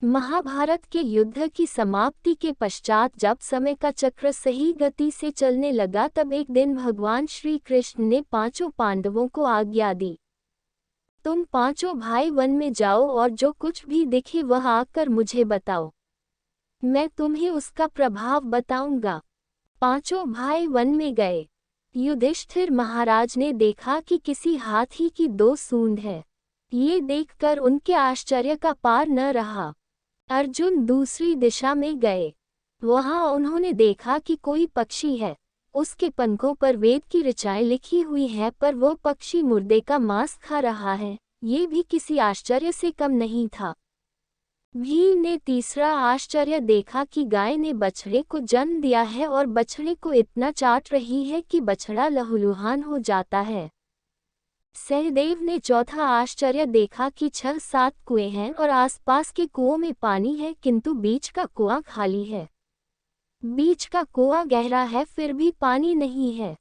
महाभारत के युद्ध की समाप्ति के पश्चात जब समय का चक्र सही गति से चलने लगा, तब एक दिन भगवान श्री कृष्ण ने पांचों पांडवों को आज्ञा दी, तुम पांचों भाई वन में जाओ और जो कुछ भी दिखे वह आकर मुझे बताओ, मैं तुम्हें उसका प्रभाव बताऊंगा। पांचों भाई वन में गए। युधिष्ठिर महाराज ने देखा कि किसी हाथी की दो सूंड है। ये देखकर उनके आश्चर्य का पार न रहा। अर्जुन दूसरी दिशा में गए। वहां उन्होंने देखा कि कोई पक्षी है, उसके पंखों पर वेद की ऋचाएं लिखी हुई है, पर वो पक्षी मुर्दे का मांस खा रहा है। ये भी किसी आश्चर्य से कम नहीं था। भीम ने तीसरा आश्चर्य देखा कि गाय ने बछड़े को जन्म दिया है और बछड़े को इतना चाट रही है कि बछड़ा लहूलुहान हो जाता है। सहदेव ने चौथा आश्चर्य देखा कि 6-7 कुएं हैं और आसपास के कुओं में पानी है, किंतु बीच का कुआं खाली है। बीच का कुआं गहरा है, फिर भी पानी नहीं है।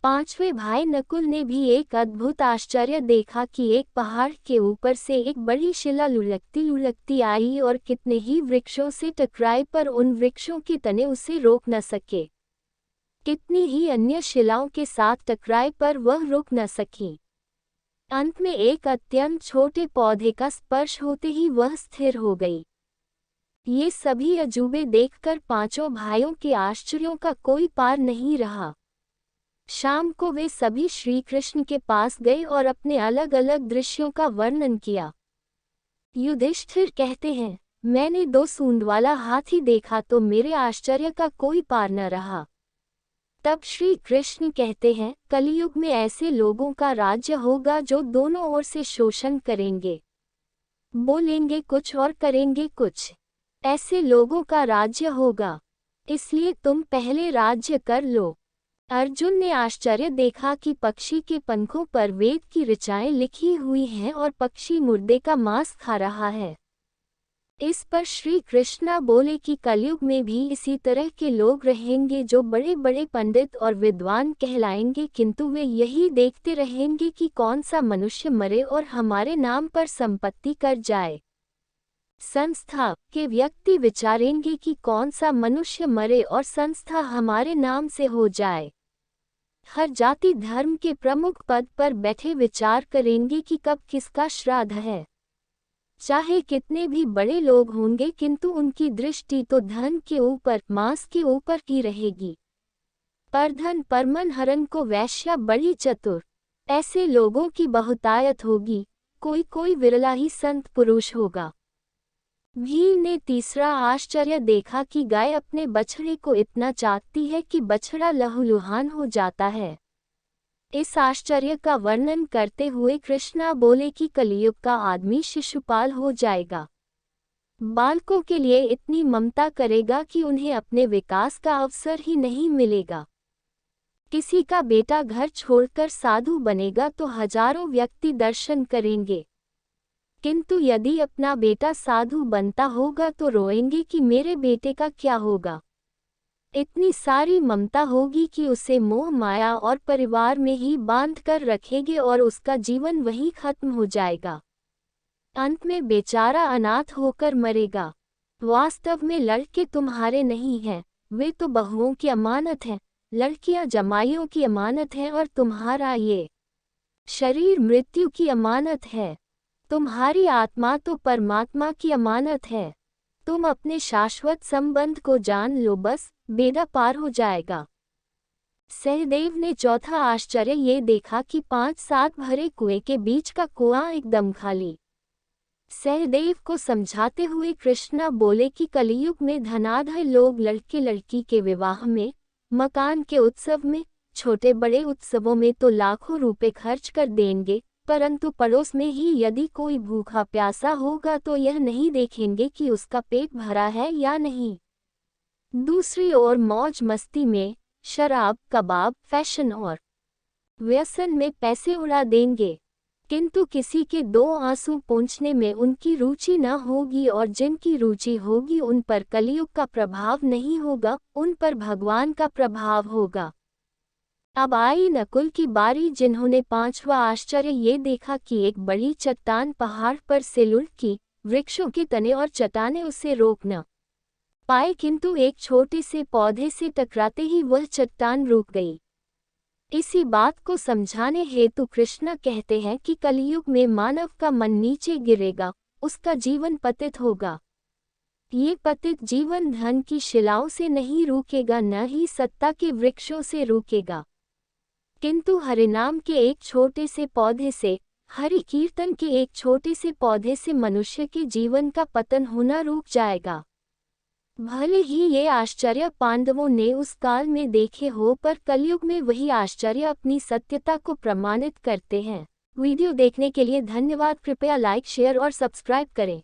पांचवें भाई नकुल ने भी एक अद्भुत आश्चर्य देखा कि एक पहाड़ के ऊपर से एक बड़ी शिला लुढ़कती लुढ़कती आई और कितने ही वृक्षों से टकराई, पर उन वृक्षों के तने उसे रोक न सके। कितनी ही अन्य शिलाओं के साथ टकराई, पर वह रुक न सकी। अंत में एक अत्यंत छोटे पौधे का स्पर्श होते ही वह स्थिर हो गई। ये सभी अजूबे देखकर पांचों भाइयों के आश्चर्यों का कोई पार नहीं रहा। शाम को वे सभी श्री कृष्ण के पास गए और अपने अलग अलग दृश्यों का वर्णन किया। युधिष्ठिर कहते हैं, मैंने 2 सूंड वाला हाथी देखा तो मेरे आश्चर्य का कोई पार न रहा। तब श्री कृष्ण कहते हैं, कलियुग में ऐसे लोगों का राज्य होगा जो दोनों ओर से शोषण करेंगे, बोलेंगे कुछ और करेंगे कुछ। ऐसे लोगों का राज्य होगा, इसलिए तुम पहले राज्य कर लो। अर्जुन ने आश्चर्य देखा कि पक्षी के पंखों पर वेद की ऋचाएं लिखी हुई हैं और पक्षी मुर्दे का मांस खा रहा है। इस पर श्री कृष्णा बोले कि कलयुग में भी इसी तरह के लोग रहेंगे जो बड़े बड़े पंडित और विद्वान कहलाएंगे, किंतु वे यही देखते रहेंगे कि कौन सा मनुष्य मरे और हमारे नाम पर संपत्ति कर जाए। संस्था के व्यक्ति विचारेंगे कि कौन सा मनुष्य मरे और संस्था हमारे नाम से हो जाए। हर जाति धर्म के प्रमुख पद पर बैठे विचार करेंगे कि कब किसका श्राद्ध है। चाहे कितने भी बड़े लोग होंगे, किंतु उनकी दृष्टि तो धन के ऊपर, मांस के ऊपर ही रहेगी। परधन परमन हरन को वैश्या बड़ी चतुर। ऐसे लोगों की बहुतायत होगी, कोई कोई विरला ही संत पुरुष होगा। भीम ने तीसरा आश्चर्य देखा कि गाय अपने बछड़े को इतना चाटती है कि बछड़ा लहूलुहान हो जाता है। इस आश्चर्य का वर्णन करते हुए कृष्णा बोले कि कलियुग का आदमी शिशुपाल हो जाएगा। बालकों के लिए इतनी ममता करेगा कि उन्हें अपने विकास का अवसर ही नहीं मिलेगा। किसी का बेटा घर छोड़कर साधु बनेगा तो हजारों व्यक्ति दर्शन करेंगे, किंतु यदि अपना बेटा साधु बनता होगा तो रोएंगे कि मेरे बेटे का क्या होगा। इतनी सारी ममता होगी कि उसे मोह माया और परिवार में ही बांध कर रखेंगे और उसका जीवन वहीं खत्म हो जाएगा। अंत में बेचारा अनाथ होकर मरेगा। वास्तव में लड़के तुम्हारे नहीं हैं, वे तो बहुओं की अमानत हैं। लड़कियां जमाइयों की अमानत हैं और तुम्हारा ये शरीर मृत्यु की अमानत है। तुम्हारी आत्मा तो परमात्मा की अमानत है। तुम अपने शाश्वत संबंध को जान लो, बस बेड़ा पार हो जाएगा। सहदेव ने चौथा आश्चर्य ये देखा कि 5-7 भरे कुएं के बीच का कुआं एकदम खाली। सहदेव को समझाते हुए कृष्णा बोले कि कलियुग में धनाढ्य लोग लड़के लड़की के विवाह में, मकान के उत्सव में, छोटे बड़े उत्सवों में तो लाखों रुपए खर्च कर देंगे, परंतु पड़ोस में ही यदि कोई भूखा प्यासा होगा तो यह नहीं देखेंगे कि उसका पेट भरा है या नहीं। दूसरी ओर मौज मस्ती में, शराब, कबाब, फैशन और व्यसन में पैसे उड़ा देंगे, किंतु किसी के 2 आंसू पोंछने में उनकी रुचि न होगी और जिनकी रुचि होगी उन पर कलियुग का प्रभाव नहीं होगा, उन पर भगवान का प्रभाव होगा। अब आई नकुल की बारी, जिन्होंने 5वां आश्चर्य ये देखा कि एक बड़ी चट्टान पहाड़ पर से लुढ़की, वृक्षों के तने और चट्टानें उसे रोक न पाए, किंतु एक छोटे से पौधे से टकराते ही वह चट्टान रुक गई। इसी बात को समझाने हेतु कृष्ण कहते हैं कि कलयुग में मानव का मन नीचे गिरेगा, उसका जीवन पतित होगा। ये पतित जीवन धन की शिलाओं से नहीं रुकेगा, न ही सत्ता के वृक्षों से रुकेगा, किंतु हरिनाम के एक छोटे से पौधे से, हरि कीर्तन के एक छोटे से पौधे से मनुष्य के जीवन का पतन होना रुक जाएगा। भले ही ये आश्चर्य पांडवों ने उस काल में देखे हो, पर कलयुग में वही आश्चर्य अपनी सत्यता को प्रमाणित करते हैं। वीडियो देखने के लिए धन्यवाद। कृपया लाइक, शेयर और सब्सक्राइब करें।